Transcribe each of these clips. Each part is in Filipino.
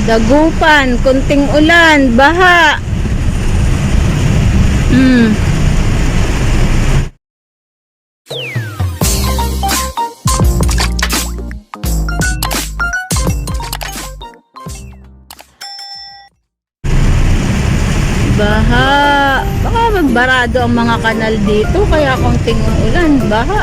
Dagupan, kunting ulan, baha. Baha. Baka magbarado ang mga kanal dito kaya konting ulan, baha.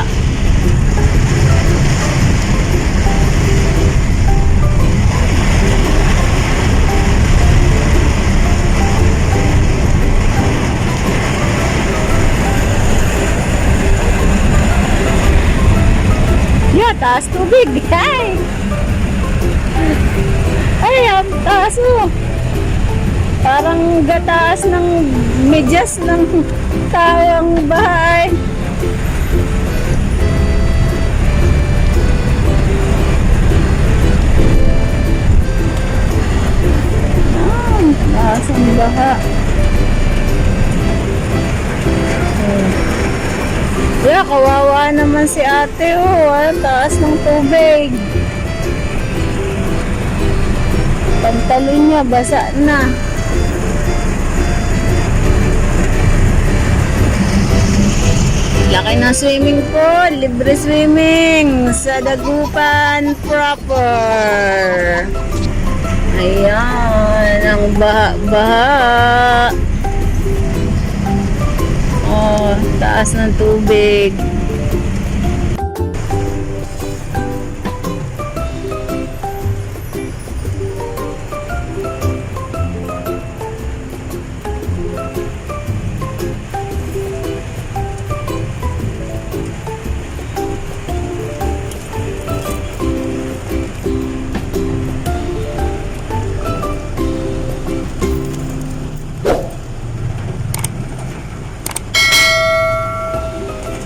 Yeah, taas tubig. Ay, ang taas mo. Parang gataas ng medyas ng tawang bahay. Taas ang baha. Yeah, kawawa naman si ate. Oh, ang taas ng tubig. Pantalon niya, basa na. Laki ng swimming pool, libre swimming sa Dagupan proper. Ayan, ang baha-baha. Oh, taas ng tubig.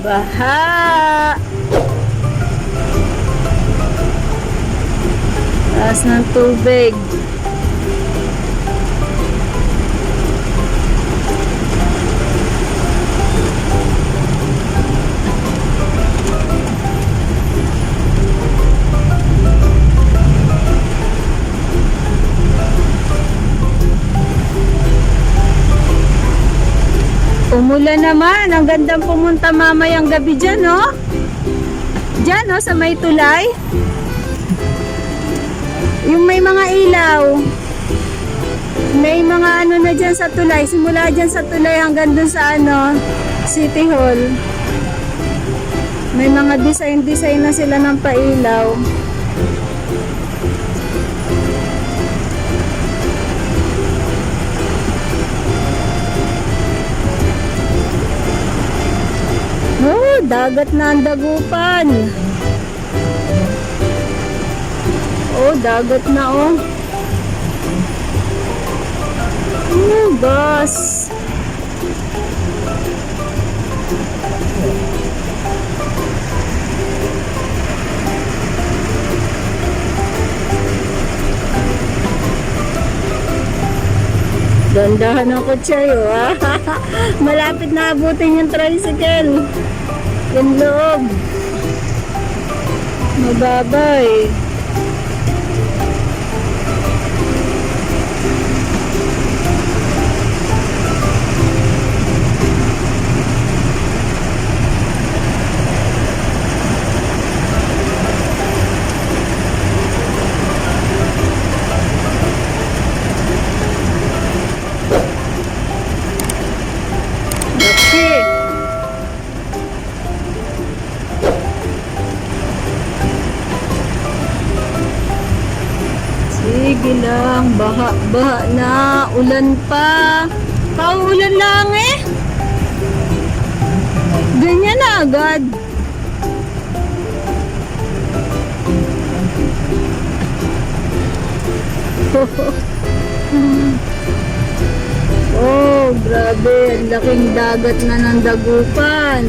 Baha. Taas ng tubig. Umulan naman. Ang gandang pumunta mamayang gabi dyan, no? Dyan, no? Sa may tulay. Yung may mga ilaw. May mga ano na dyan sa tulay. Simula dyan sa tulay hanggang dun sa ano, City Hall. May mga design na sila ng pailaw. Oh, dagat na ang Dagupan. Oh, dagat na oh. Oh, bus. Dandahan ang kutsayo, ha? Malapit na abutin yung tricycle. Yung loob. Mababay. Sige lang, baha na, ulan pa. Paulan lang eh. Ganyan na agad. Oh, grabe, ang laking dagat na ng Dagupan.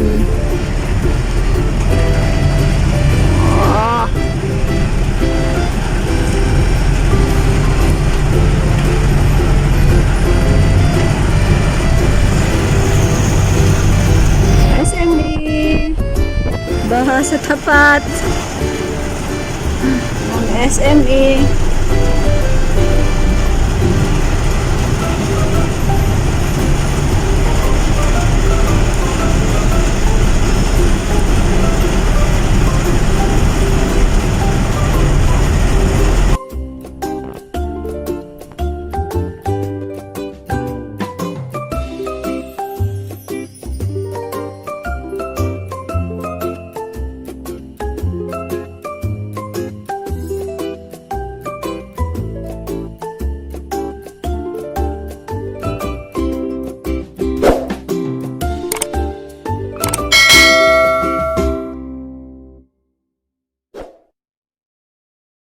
Ah. Baha sa tapat ng SME.